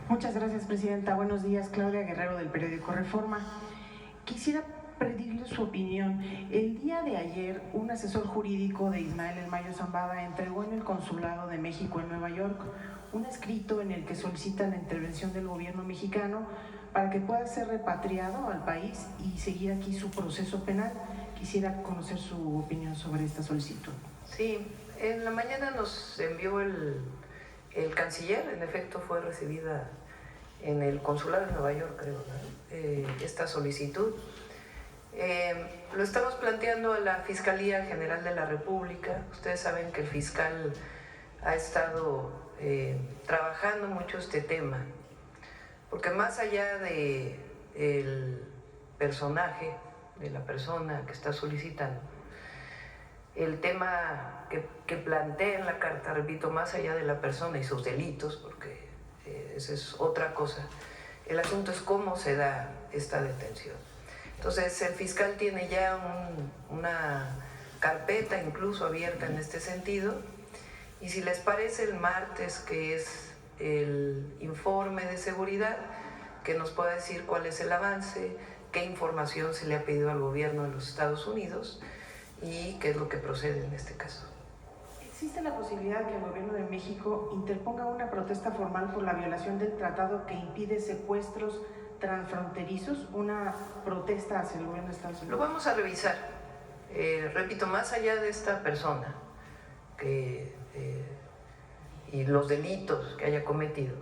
Muchas gracias, Presidenta. Buenos días, Claudia Guerrero del periódico Reforma. Quisiera pedirle su opinión. El día de ayer, un asesor jurídico de Ismael El Mayo Zambada entregó en el Consulado de México en Nueva York un escrito en el que solicita la intervención del gobierno mexicano para que pueda ser repatriado al país y seguir aquí su proceso penal. Quisiera conocer su opinión sobre esta solicitud. Sí, en la mañana nos envió el canciller, en efecto fue recibida en el consulado de Nueva York, creo, ¿no? Esta solicitud. Lo estamos planteando a la Fiscalía General de la República. Ustedes saben que el fiscal ha estado trabajando mucho este tema, porque más allá de el personaje, de la persona que está solicitando, el tema que plantea en la carta, repito, más allá de la persona y sus delitos, porque esa es otra cosa, el asunto es cómo se da esta detención. Entonces, el fiscal tiene ya una carpeta incluso abierta en este sentido, y si les parece, el martes, que es el informe de seguridad, que nos pueda decir cuál es el avance, qué información se le ha pedido al gobierno de los Estados Unidos y qué es lo que procede en este caso. ¿Existe la posibilidad de que el gobierno de México interponga una protesta formal por la violación del tratado que impide secuestros transfronterizos, una protesta hacia el gobierno de Estados Unidos? Lo vamos a revisar. Repito, más allá de esta persona y los delitos que haya cometido,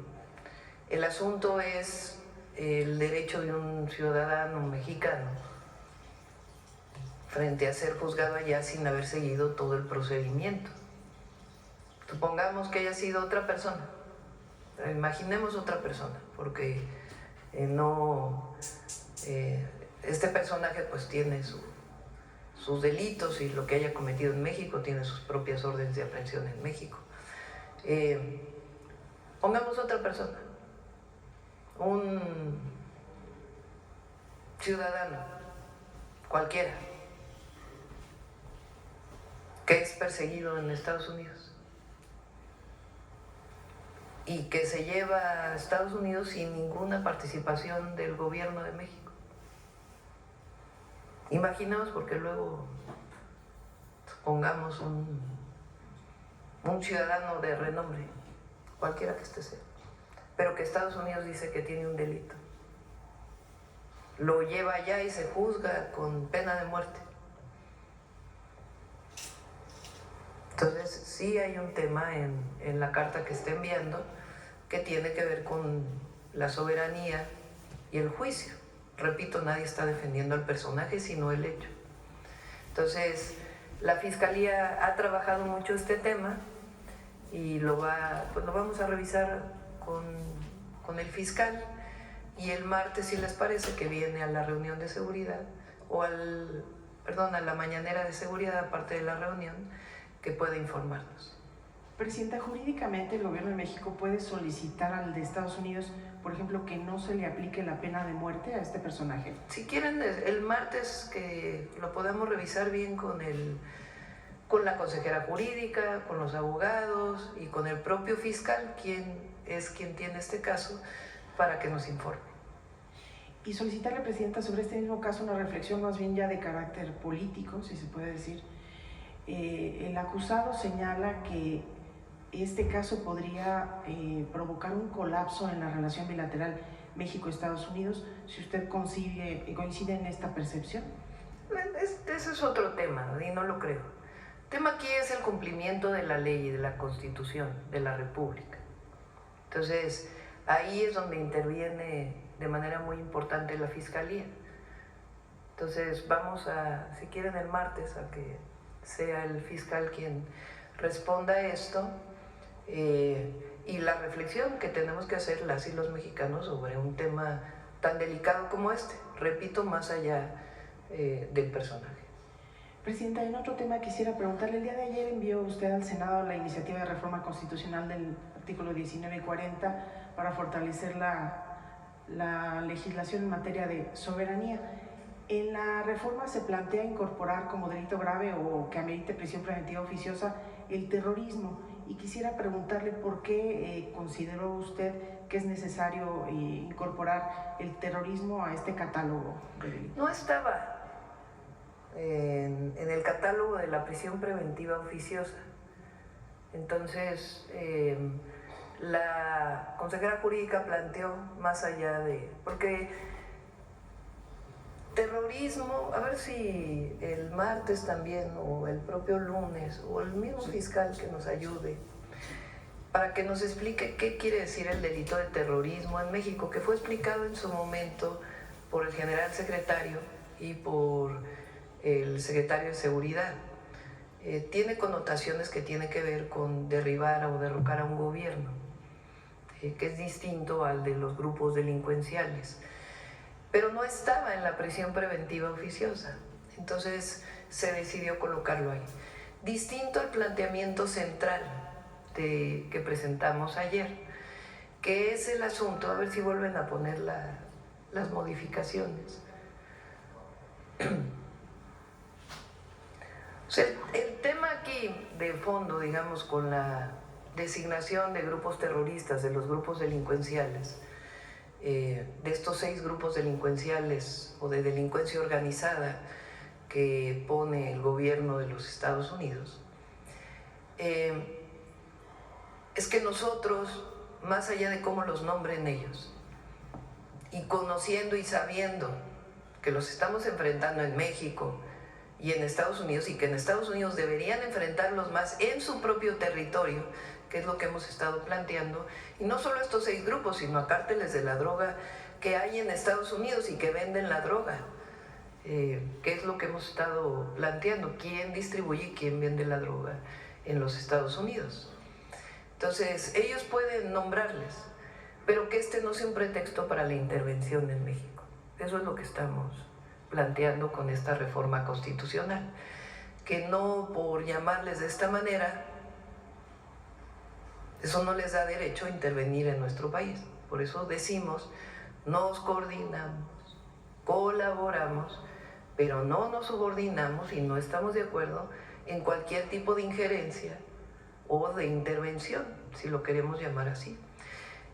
el asunto es el derecho de un ciudadano mexicano frente a ser juzgado allá sin haber seguido todo el procedimiento. Supongamos que haya sido otra persona, imaginemos otra persona, porque este personaje pues tiene sus delitos y lo que haya cometido en México tiene sus propias órdenes de aprehensión en México. Pongamos otra persona, un ciudadano cualquiera que es perseguido en Estados Unidos y que se lleva a Estados Unidos sin ninguna participación del gobierno de México. Imaginemos, porque luego pongamos un ciudadano de renombre, cualquiera que esté sea, pero que Estados Unidos dice que tiene un delito. Lo lleva allá y se juzga con pena de muerte. Entonces, sí hay un tema en la carta que está enviando que tiene que ver con la soberanía y el juicio. Repito, nadie está defendiendo al personaje, sino el hecho. Entonces, la Fiscalía ha trabajado mucho este tema y lo vamos a revisar con el fiscal, y el martes, si les parece, que viene a la reunión de seguridad, o a la mañanera de seguridad, aparte de la reunión, que pueda informarnos. Presidenta, jurídicamente el gobierno de México puede solicitar al de Estados Unidos, por ejemplo, que no se le aplique la pena de muerte a este personaje. Si quieren, el martes que lo podamos revisar bien con la consejera jurídica, con los abogados y con el propio fiscal, quien tiene este caso, para que nos informe. Y solicitarle, Presidenta, sobre este mismo caso una reflexión más bien ya de carácter político, si se puede decir. El acusado señala que este caso podría provocar un colapso en la relación bilateral México-Estados Unidos, si usted coincide en esta percepción. Ese es otro tema, y no lo creo. El tema aquí es el cumplimiento de la ley y de la Constitución de la República. Entonces, ahí es donde interviene de manera muy importante la Fiscalía. Entonces, vamos si quieren el martes, a que sea el fiscal quien responda a esto, y la reflexión que tenemos que hacer las y los mexicanos sobre un tema tan delicado como este, repito, más allá del personaje. Presidenta, en otro tema quisiera preguntarle, el día de ayer envió usted al Senado la iniciativa de reforma constitucional del artículo 19 y 40 para fortalecer la legislación en materia de soberanía. En la reforma se plantea incorporar como delito grave o que amerite prisión preventiva oficiosa el terrorismo. y quisiera preguntarle por qué consideró usted que es necesario incorporar el terrorismo a este catálogo de delitos. No estaba en el catálogo de la prisión preventiva oficiosa. Entonces, la consejera jurídica planteó más allá de... Porque terrorismo, a ver si el martes también, o el propio lunes, o el mismo fiscal que nos ayude, para que nos explique qué quiere decir el delito de terrorismo en México, que fue explicado en su momento por el general secretario y por el secretario de Seguridad. Tiene connotaciones que tienen que ver con derribar o derrocar a un gobierno, que es distinto al de los grupos delincuenciales. Pero no estaba en la prisión preventiva oficiosa, entonces se decidió colocarlo ahí. Distinto al planteamiento central que presentamos ayer, que es el asunto, a ver si vuelven a poner las modificaciones. O sea, el tema aquí de fondo, digamos, con la designación de grupos terroristas, de los grupos delincuenciales, de estos 6 grupos delincuenciales o de delincuencia organizada que pone el gobierno de los Estados Unidos, es que nosotros, más allá de cómo los nombren ellos, y conociendo y sabiendo que los estamos enfrentando en México y en Estados Unidos, y que en Estados Unidos deberían enfrentarlos más en su propio territorio, que es lo que hemos estado planteando, y no solo estos 6 grupos, sino a cárteles de la droga que hay en Estados Unidos y que venden la droga, que es lo que hemos estado planteando, quién distribuye y quién vende la droga en los Estados Unidos. Entonces, ellos pueden nombrarles, pero que este no sea un pretexto para la intervención en México. Eso es lo que estamos planteando con esta reforma constitucional, que no por llamarles de esta manera, eso no les da derecho a intervenir en nuestro país. Por eso decimos, nos coordinamos, colaboramos, pero no nos subordinamos y no estamos de acuerdo en cualquier tipo de injerencia o de intervención, si lo queremos llamar así.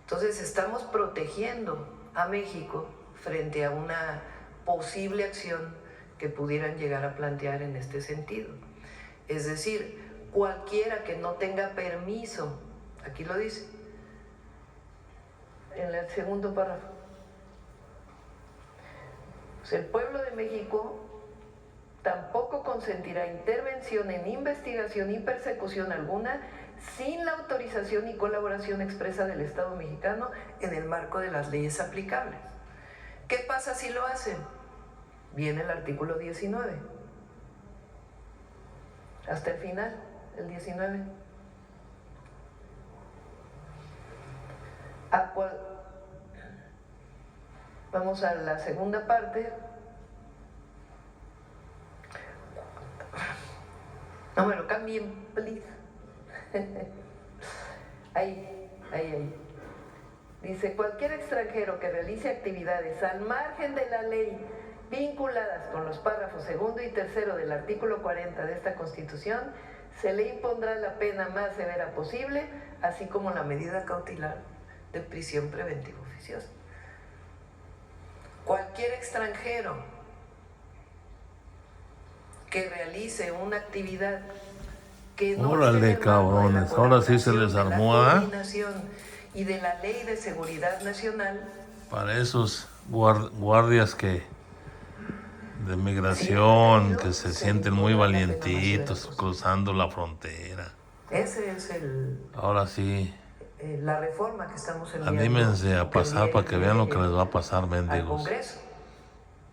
Entonces estamos protegiendo a México frente a una posible acción que pudieran llegar a plantear en este sentido. Es decir, cualquiera que no tenga permiso, aquí lo dice, en el segundo párrafo, pues el pueblo de México tampoco consentirá intervención en investigación y persecución alguna sin la autorización y colaboración expresa del Estado mexicano en el marco de las leyes aplicables. ¿Qué pasa si lo hacen? Viene el artículo 19. Hasta el final, el 19. Vamos a la segunda parte. No me lo cambien, please. Ahí. Dice, cualquier extranjero que realice actividades al margen de la ley vinculadas con los párrafos 2 y 3 del artículo 40 de esta Constitución, se le impondrá la pena más severa posible, así como la medida cautelar de prisión preventiva oficiosa. Cualquier extranjero que realice una actividad que no Órale, cabrones, ahora sí se les armó, ¿ah? Y de la Ley de Seguridad Nacional. Para esos guardias de migración, sí, que se sienten muy valientitos cruzando la frontera. Ese es ahora sí, la reforma que estamos enviando. anímense a pasar para que vean lo que les va a pasar, al mendigos. Congreso,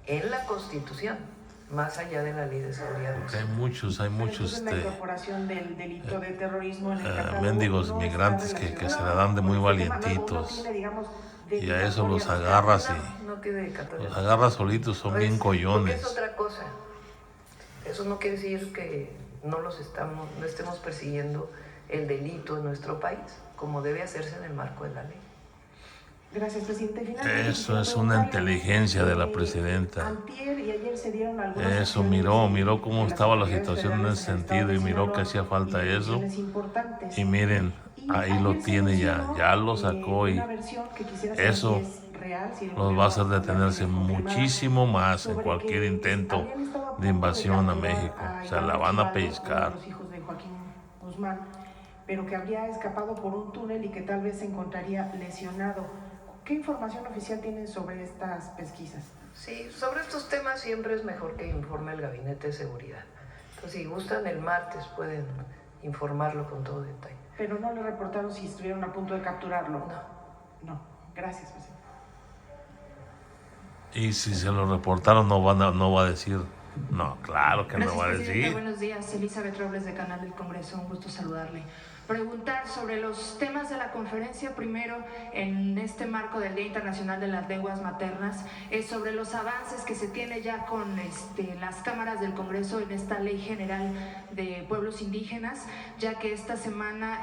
en la Constitución, más allá de la Ley de Seguridad Nacional. Hay muchos Entonces, la incorporación del delito de terrorismo en el catálogo mendigos no migrantes está que se la dan de muy relacionado, valientitos. no tiene, digamos, Y a eso los dedicatoria agarras social. No tiene dedicatoria. los agarras solitos, son bien Porque collones. es otra cosa. Eso no quiere decir que no estemos persiguiendo el delito en nuestro país, como debe hacerse en el marco de la ley. Gracias, presidente. Finalmente, Eso es una inteligencia de la presidenta. Antier y ayer se dieron algunas Eso, acciones miró cómo de las estaba la autoridades situación en federales ese en el estado sentido de y miró que Sinaloa hacía falta y eso. decisiones importantes. Y miren, Y ahí lo ayer se tiene mencionó, ya lo sacó y una versión que quisiera saber eso si es real, si el los va a hacer gobierno ya detenerse tiene confirmada, muchísimo más en sobre cualquier que intento habían estado a de punto invasión a capturar México. a O sea, la Iván van a Rechivaldo, uno de pellizcar. los hijos de Joaquín Guzmán, pero que habría escapado por un túnel y que tal vez se encontraría lesionado. ¿Qué información oficial tienen sobre estas pesquisas? Sí, sobre estos temas siempre es mejor que informe el Gabinete de Seguridad. Entonces, si gustan, el martes pueden informarlo con todo detalle. Pero no le reportaron si estuvieron a punto de capturarlo. No. No. Gracias, presidente. Y si se lo reportaron no va a decir. No, claro que Gracias, no va a presidenta. decir. Buenos días, Elizabeth Robles de Canal del Congreso, un gusto saludarle. Preguntar sobre los temas de la conferencia, primero en este marco del Día Internacional de las Lenguas Maternas, sobre los avances que se tiene ya con las cámaras del Congreso en esta Ley General de Pueblos Indígenas, ya que esta semana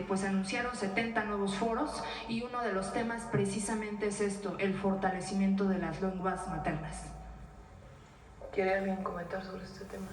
pues anunciaron 70 nuevos foros y uno de los temas precisamente es esto, el fortalecimiento de las lenguas maternas. ¿Quiere alguien comentar sobre este tema?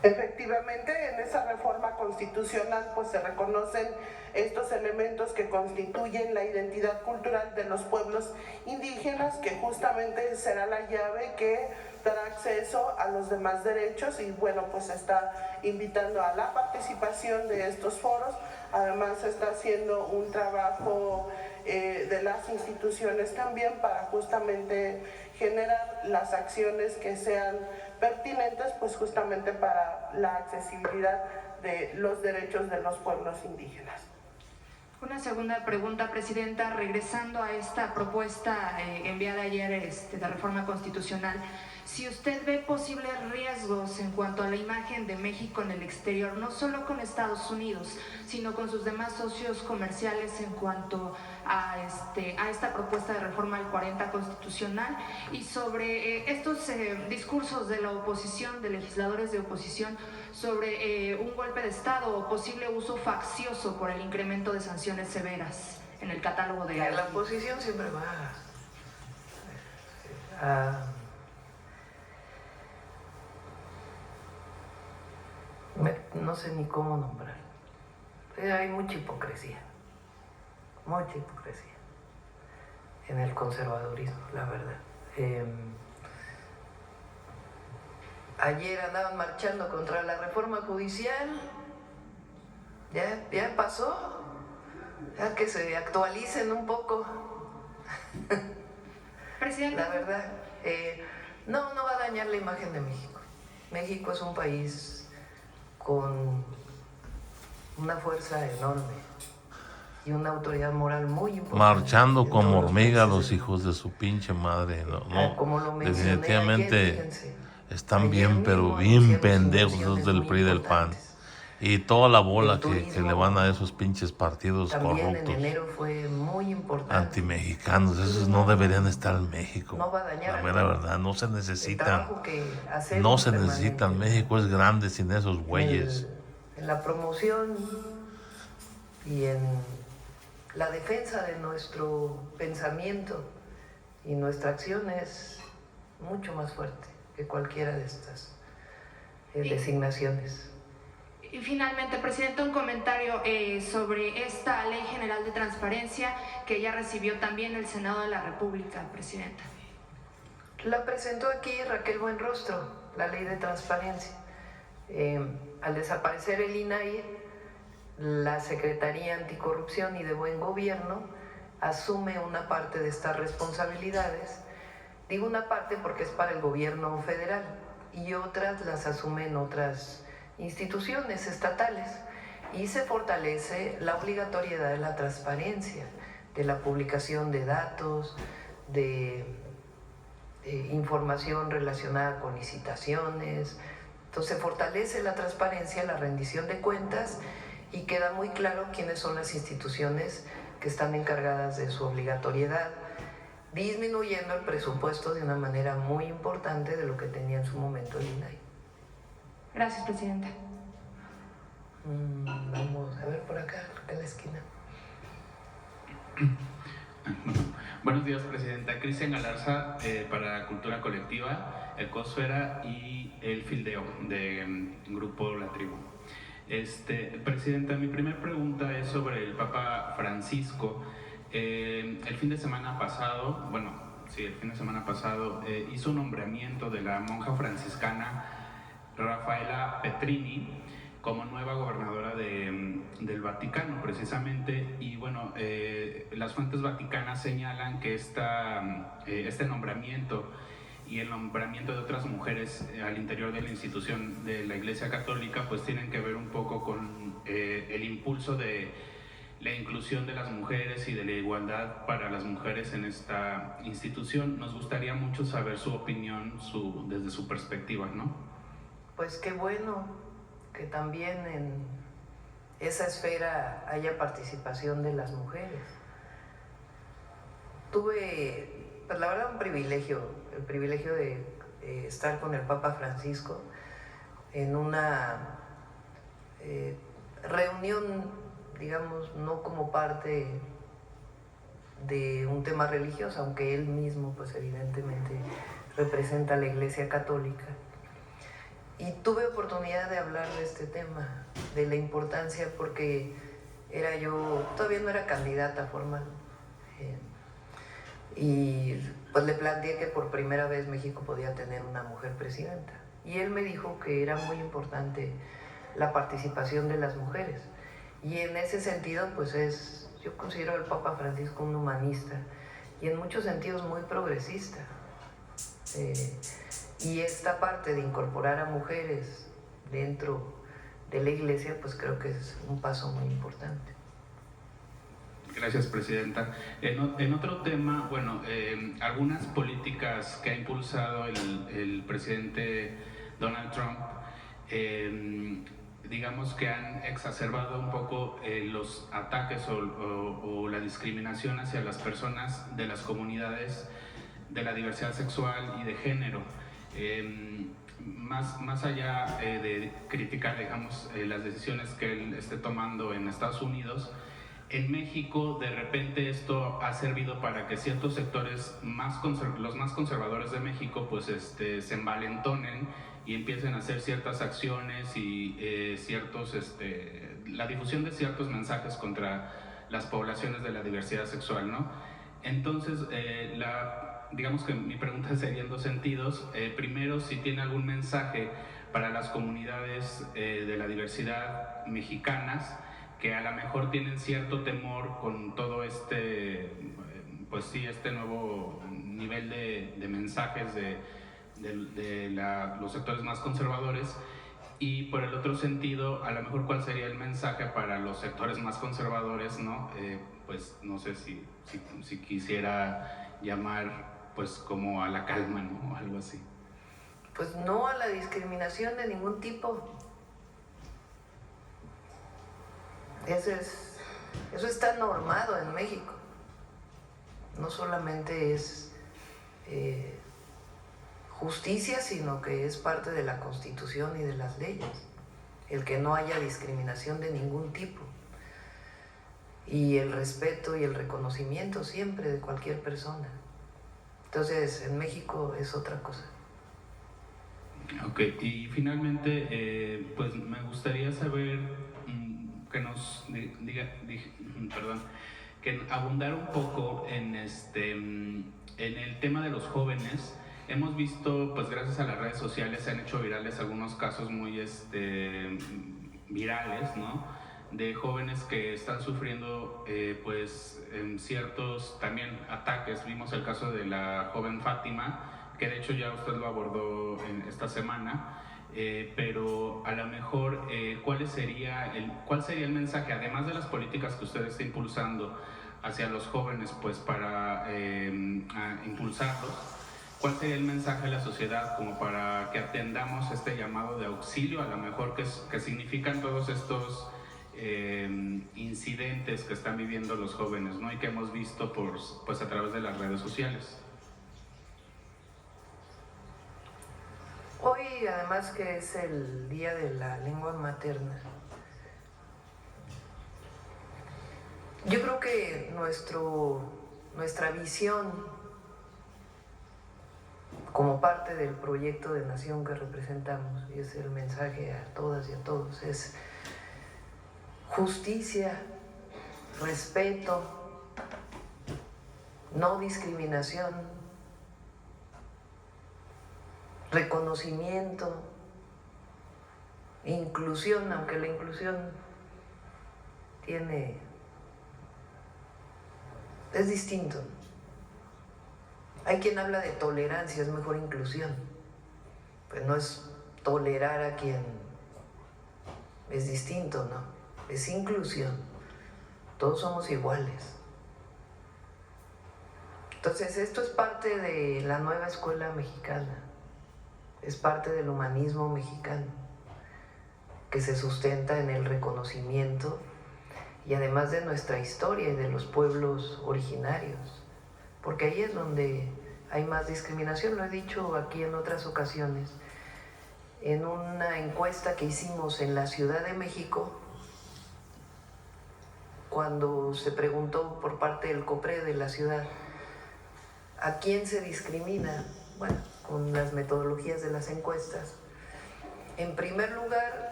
Efectivamente, en esa reforma constitucional pues se reconocen estos elementos que constituyen la identidad cultural de los pueblos indígenas, que justamente será la llave que dará acceso a los demás derechos y bueno, pues se está invitando a la participación de estos foros. Además se está haciendo un trabajo de las instituciones también para justamente generar las acciones que sean pertinentes pues justamente para la accesibilidad de los derechos de los pueblos indígenas. Una segunda pregunta, presidenta, regresando a esta propuesta enviada ayer de reforma constitucional, si usted ve posibles riesgos en cuanto a la imagen de México en el exterior, no solo con Estados Unidos, sino con sus demás socios comerciales en cuanto a esta propuesta de reforma del 40 constitucional, y sobre estos discursos de la oposición, de legisladores de oposición, sobre un golpe de Estado o posible uso faccioso por el incremento de sanciones severas en el catálogo de La oposición siempre va a no sé ni cómo nombrar. Hay mucha hipocresía en el conservadurismo, la verdad. Ayer andaban marchando contra la reforma judicial, ya pasó, ya que se actualicen un poco. Presidente. La verdad, no va a dañar la imagen de México. México es un país con una fuerza enorme y una autoridad moral muy importante. Marchando como hormigas los hijos de su pinche madre. Como lo mencioné definitivamente ayer, fíjense, están bien, pero bien pendejos los del PRI y del PAN. Y toda la bola que le van a esos pinches partidos también corruptos, en enero fue muy importante. antimexicanos, esos no deberían estar en México. No va a dañar La a mera nadie. verdad, no se El necesitan. trabajo que hacemos No se necesitan. permanente. México es grande sin esos güeyes. En la promoción y en la defensa de nuestro pensamiento y nuestra acción es mucho más fuerte que cualquiera de estas designaciones. Y finalmente, presidente, un comentario sobre esta Ley General de Transparencia que ya recibió también el Senado de la República, presidenta. La presentó aquí Raquel Buenrostro, la Ley de Transparencia. Al desaparecer el INAI, la Secretaría Anticorrupción y de Buen Gobierno asume una parte de estas responsabilidades. Digo una parte porque es para el gobierno federal y otras las asumen otras instituciones estatales, y se fortalece la obligatoriedad de la transparencia, de la publicación de datos, de información relacionada con licitaciones. Entonces se fortalece la transparencia, la rendición de cuentas, y queda muy claro quiénes son las instituciones que están encargadas de su obligatoriedad, disminuyendo el presupuesto de una manera muy importante de lo que tenía en su momento el INAI. Gracias, presidenta. Vamos a ver por acá en la esquina. Buenos días, presidenta. Cristian Galarza, para Cultura Colectiva, Ecosfera y El Fildeo, de Grupo La Tribu. Presidenta, mi primera pregunta es sobre el Papa Francisco. El fin de semana pasado, hizo un nombramiento de la monja franciscana Rafaela Petrini como nueva gobernadora del Vaticano, precisamente, y bueno, las fuentes vaticanas señalan que este nombramiento y el nombramiento de otras mujeres al interior de la institución de la Iglesia Católica pues tienen que ver un poco con el impulso de la inclusión de las mujeres y de la igualdad para las mujeres en esta institución. Nos gustaría mucho saber su opinión desde su perspectiva, ¿no? Pues qué bueno que también en esa esfera haya participación de las mujeres. Tuve, pues la verdad, el privilegio de estar con el Papa Francisco en una reunión, digamos, no como parte de un tema religioso, aunque él mismo, pues evidentemente, representa a la Iglesia Católica. Y tuve oportunidad de hablar de este tema, de la importancia, porque todavía no era candidata formal. Y pues le planteé que por primera vez México podía tener una mujer presidenta. Y él me dijo que era muy importante la participación de las mujeres. Y en ese sentido, pues yo considero al Papa Francisco un humanista y en muchos sentidos muy progresista. Y esta parte de incorporar a mujeres dentro de la Iglesia, pues creo que es un paso muy importante. Gracias, presidenta. En otro tema, bueno, algunas políticas que ha impulsado el presidente Donald Trump, digamos que han exacerbado un poco los ataques o la discriminación hacia las personas de las comunidades de la diversidad sexual y de género. Más allá de criticar, digamos, las decisiones que él esté tomando en Estados Unidos, en México de repente esto ha servido para que ciertos sectores los más conservadores de México pues se envalentonen y empiecen a hacer ciertas acciones y la difusión de ciertos mensajes contra las poblaciones de la diversidad sexual, ¿no? Entonces, digamos que mi pregunta sería en dos sentidos. Primero, si tiene algún mensaje para las comunidades de la diversidad mexicanas que a lo mejor tienen cierto temor con todo este nuevo nivel de mensajes de los sectores más conservadores. Y por el otro sentido, a lo mejor cuál sería el mensaje para los sectores más conservadores, ¿no? Pues no sé si quisiera llamar pues como a la calma, ¿no? Algo así. Pues no a la discriminación de ningún tipo. Eso está normado en México. No solamente es justicia, sino que es parte de la Constitución y de las leyes, el que no haya discriminación de ningún tipo y el respeto y el reconocimiento siempre de cualquier persona. Entonces, en México es otra cosa. Ok, y finalmente, pues me gustaría saber que nos que abundar un poco en el tema de los jóvenes. Hemos visto, pues gracias a las redes sociales se han hecho virales algunos casos muy virales, ¿no? De jóvenes que están sufriendo ciertos también ataques. Vimos el caso de la joven Fátima, que de hecho ya usted lo abordó en esta semana, pero a lo mejor ¿cuál sería el mensaje, además de las políticas que usted está impulsando hacia los jóvenes, pues para impulsarlos? ¿Cuál sería el mensaje a la sociedad como para que atendamos este llamado de auxilio, a lo mejor que significan todos estos incidentes que están viviendo los jóvenes, ¿no? Y que hemos visto pues a través de las redes sociales? Hoy además que es el Día de la Lengua Materna, yo creo que nuestra visión como parte del proyecto de nación que representamos, y es el mensaje a todas y a todos, es justicia, respeto, no discriminación, reconocimiento, inclusión, aunque la inclusión es distinto. Hay quien habla de tolerancia, es mejor inclusión. Pues no es tolerar a quien es distinto, no. Es inclusión. Todos somos iguales. Entonces, esto es parte de la nueva escuela mexicana. Es parte del humanismo mexicano, que se sustenta en el reconocimiento y además de nuestra historia y de los pueblos originarios. Porque ahí es donde hay más discriminación, lo he dicho aquí en otras ocasiones. En una encuesta que hicimos en la Ciudad de México, cuando se preguntó por parte del COPRED de la ciudad a quién se discrimina, bueno, con las metodologías de las encuestas, en primer lugar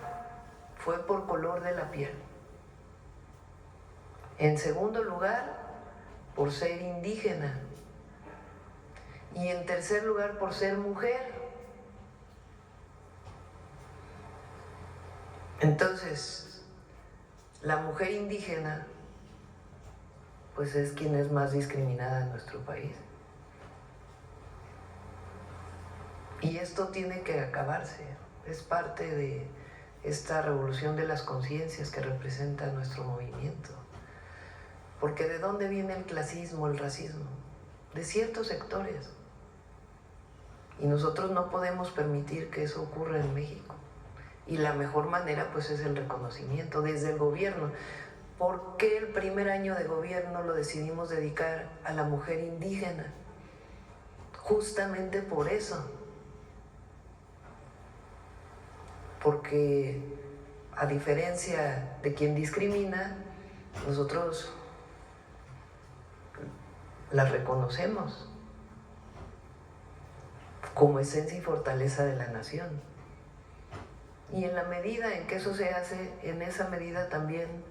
fue por color de la piel. En segundo lugar, por ser indígena. Y en tercer lugar, por ser mujer. Entonces, la mujer indígena, pues es quien es más discriminada en nuestro país. Y esto tiene que acabarse. Es parte de esta revolución de las conciencias que representa nuestro movimiento. Porque ¿de dónde viene el clasismo, el racismo? De ciertos sectores. Y nosotros no podemos permitir que eso ocurra en México. Y la mejor manera pues es el reconocimiento desde el gobierno. ¿Por qué el primer año de gobierno lo decidimos dedicar a la mujer indígena? Justamente por eso. Porque a diferencia de quien discrimina, nosotros las reconocemos como esencia y fortaleza de la nación. Y en la medida en que eso se hace, en esa medida también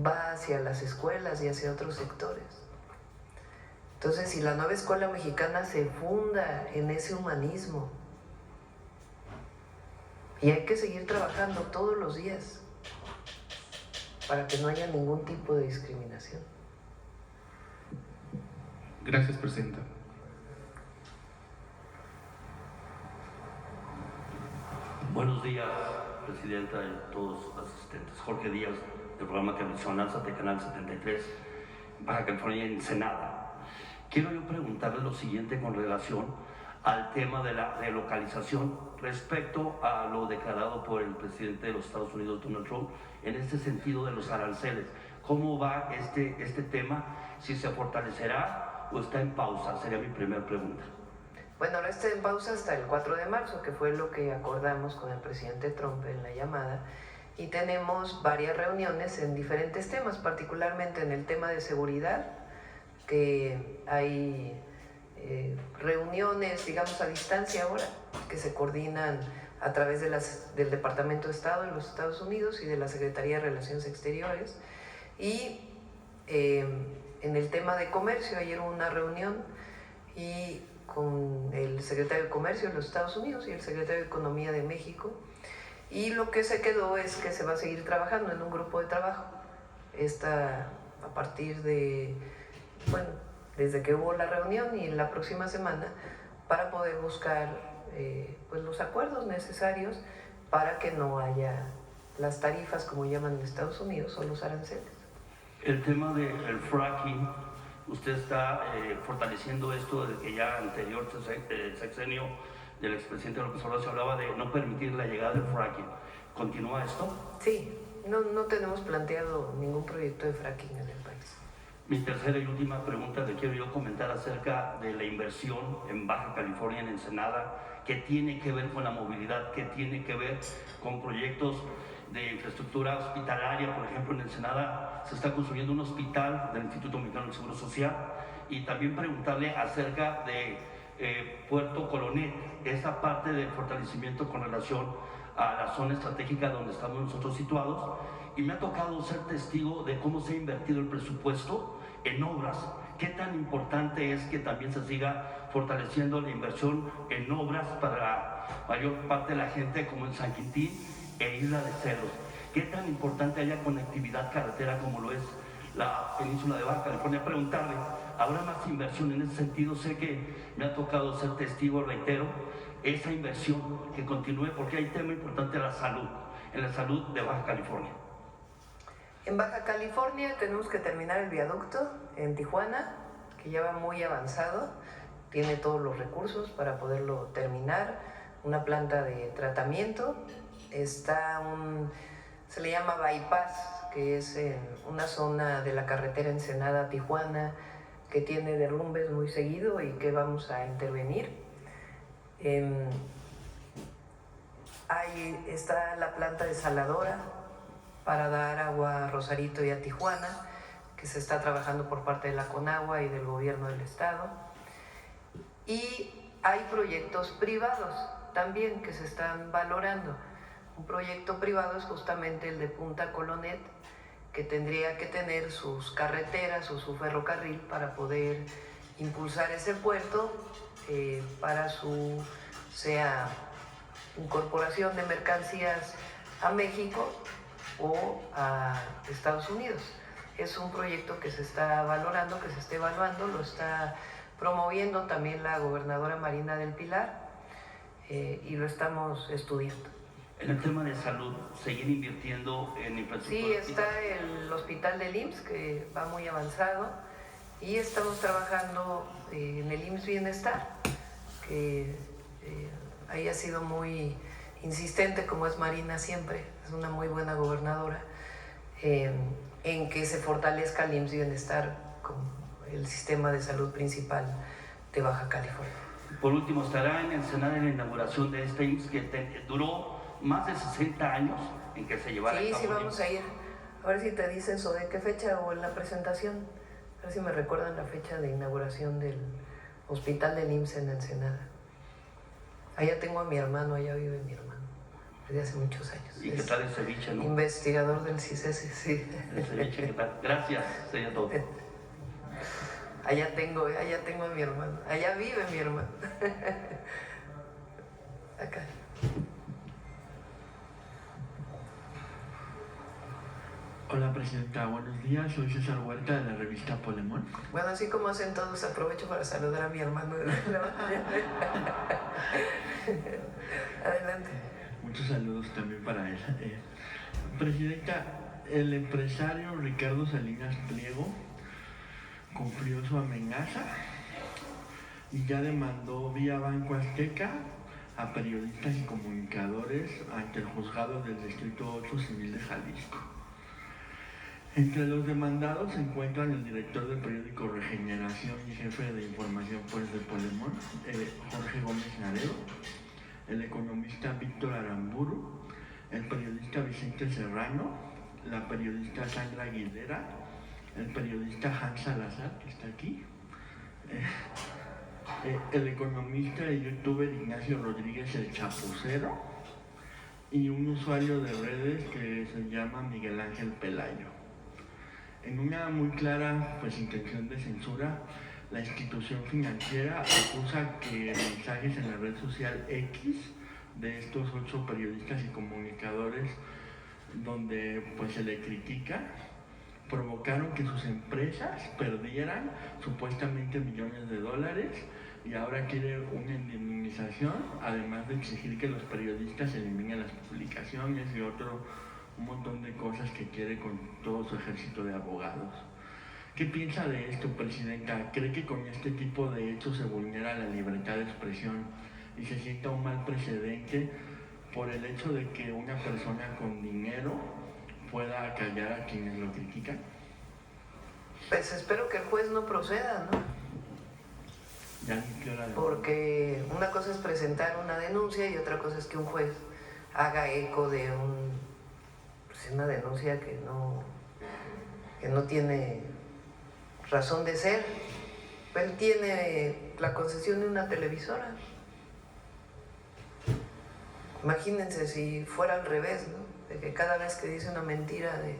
va hacia las escuelas y hacia otros sectores. Entonces, si la nueva escuela mexicana se funda en ese humanismo, y hay que seguir trabajando todos los días para que no haya ningún tipo de discriminación. Gracias, Presidenta. Buenos días, Presidenta y todos los asistentes. Jorge Díaz, del programa Televisión Alza de Canal 73, Baja California, Ensenada. Quiero yo preguntarle lo siguiente con relación al tema de la relocalización respecto a lo declarado por el presidente de los Estados Unidos, Donald Trump, en este sentido de los aranceles. ¿Cómo va este tema? ¿Si se fortalecerá o está en pausa? Sería mi primera pregunta. Bueno, ahora está en pausa hasta el 4 de marzo, que fue lo que acordamos con el presidente Trump en la llamada, y tenemos varias reuniones en diferentes temas, particularmente en el tema de seguridad, que hay reuniones, digamos, a distancia ahora, que se coordinan a través de del Departamento de Estado de los Estados Unidos y de la Secretaría de Relaciones Exteriores. Y en el tema de comercio, ayer hubo una reunión y con el secretario de Comercio de los Estados Unidos y el secretario de Economía de México, y lo que se quedó es que se va a seguir trabajando en un grupo de trabajo a partir de, bueno, desde que hubo la reunión y la próxima semana, para poder buscar pues los acuerdos necesarios para que no haya las tarifas, como llaman en Estados Unidos, o los aranceles. El tema del fracking, usted está fortaleciendo esto desde que ya anterior sexenio del expresidente López Obrador se hablaba de no permitir la llegada del fracking. ¿Continúa esto? Sí, no tenemos planteado ningún proyecto de fracking en el país. Mi tercera y última pregunta le quiero yo comentar acerca de la inversión en Baja California, en Ensenada, que tiene que ver con la movilidad, que tiene que ver con proyectos de infraestructura hospitalaria. Por ejemplo, en Ensenada se está construyendo un hospital del Instituto Mexicano del Seguro Social, y también preguntarle acerca de Puerto Colonet, esa parte del fortalecimiento con relación a la zona estratégica donde estamos nosotros situados. Y me ha tocado ser testigo de cómo se ha invertido el presupuesto en obras. Qué tan importante es que también se siga fortaleciendo la inversión en obras para la mayor parte de la gente, como en San Quintín e Isla de Cerros. Qué tan importante haya conectividad carretera como lo es la península de Baja California. Preguntarle, ¿habrá más inversión en ese sentido? Sé que me ha tocado ser testigo, reitero, esa inversión que continúe, porque hay tema importante en la salud de Baja California. En Baja California tenemos que terminar el viaducto en Tijuana, que ya va muy avanzado, tiene todos los recursos para poderlo terminar, una planta de tratamiento, está se le llama bypass, que es en una zona de la carretera Ensenada-Tijuana, que tiene derrumbes muy seguido y que vamos a intervenir. Ahí está la planta desaladora para dar agua a Rosarito y a Tijuana, que se está trabajando por parte de la Conagua y del gobierno del estado. Y hay proyectos privados también que se están valorando. Un proyecto privado es justamente el de Punta Colonet, que tendría que tener sus carreteras o su ferrocarril para poder impulsar ese puerto para sea incorporación de mercancías a México o a Estados Unidos. Es un proyecto que se está valorando, que se está evaluando, lo está promoviendo también la gobernadora Marina del Pilar y lo estamos estudiando. En el tema de salud, seguir invirtiendo en infraestructura. Sí, está el hospital del IMSS, que va muy avanzado, y estamos trabajando en el IMSS Bienestar, que ahí ha sido muy insistente, como es Marina siempre, es una muy buena gobernadora, en que se fortalezca el IMSS Bienestar como el sistema de salud principal de Baja California. Por último, estará en Ensenada en la inauguración de este IMSS que duró más de 60 años en que se llevara a cabo. Sí, vamos a ir. A ver si te dicen sobre qué fecha o en la presentación. A ver si me recuerdan la fecha de inauguración del hospital del IMSS en Ensenada. Allá tengo a mi hermano, allá vive mi hermano, desde hace muchos años. ¿Y qué tal el ceviche, no? Investigador del CISESE, sí. El ceviche, ¿qué tal? Gracias, sería todo. Allá tengo a mi hermano, allá vive mi hermano. Acá. Hola Presidenta, buenos días, soy César Huerta de la revista Polemón. Bueno, así como hacen todos, aprovecho para saludar a mi hermano. Adelante. Muchos saludos también para él. Presidenta, el empresario Ricardo Salinas Pliego cumplió su amenaza y ya demandó vía Banco Azteca a periodistas y comunicadores ante el juzgado del Distrito 8 Civil de Jalisco. Entre los demandados se encuentran el director del periódico Regeneración y jefe de información de Polemón, Jorge Gómez Naredo, el economista Víctor Aramburu, el periodista Vicente Serrano, la periodista Sandra Aguilera, el periodista Hans Salazar, que está aquí, el economista y youtuber Ignacio Rodríguez el Chapucero y un usuario de redes que se llama Miguel Ángel Pelayo. En una muy clara intención de censura, la institución financiera acusa que mensajes en la red social X de estos 8 periodistas y comunicadores donde se le critica, provocaron que sus empresas perdieran supuestamente millones de dólares y ahora quiere una indemnización, además de exigir que los periodistas eliminen las publicaciones y un montón de cosas que quiere con todo su ejército de abogados. ¿Qué piensa de esto, Presidenta? ¿Cree que con este tipo de hechos se vulnera la libertad de expresión y se sienta un mal precedente por el hecho de que una persona con dinero pueda callar a quienes lo critican? Pues espero que el juez no proceda, ¿no? Ya ni qué hora de- Porque una cosa es presentar una denuncia y otra cosa es que un juez haga eco de pues una denuncia que no tiene razón de ser. Él tiene la concesión de una televisora. Imagínense si fuera al revés, ¿no? De que cada vez que dice una mentira de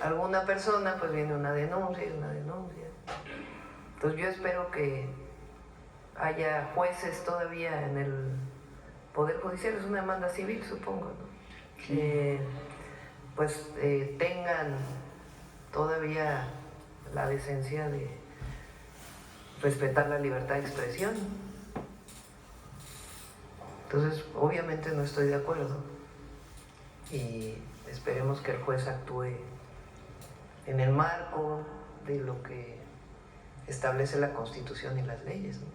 alguna persona, pues viene una denuncia y una denuncia. Entonces yo espero que haya jueces todavía en el Poder Judicial, es una demanda civil, supongo, ¿no? Tengan todavía la decencia de respetar la libertad de expresión. Entonces, obviamente no estoy de acuerdo y esperemos que el juez actúe en el marco de lo que establece la Constitución y las leyes, ¿no?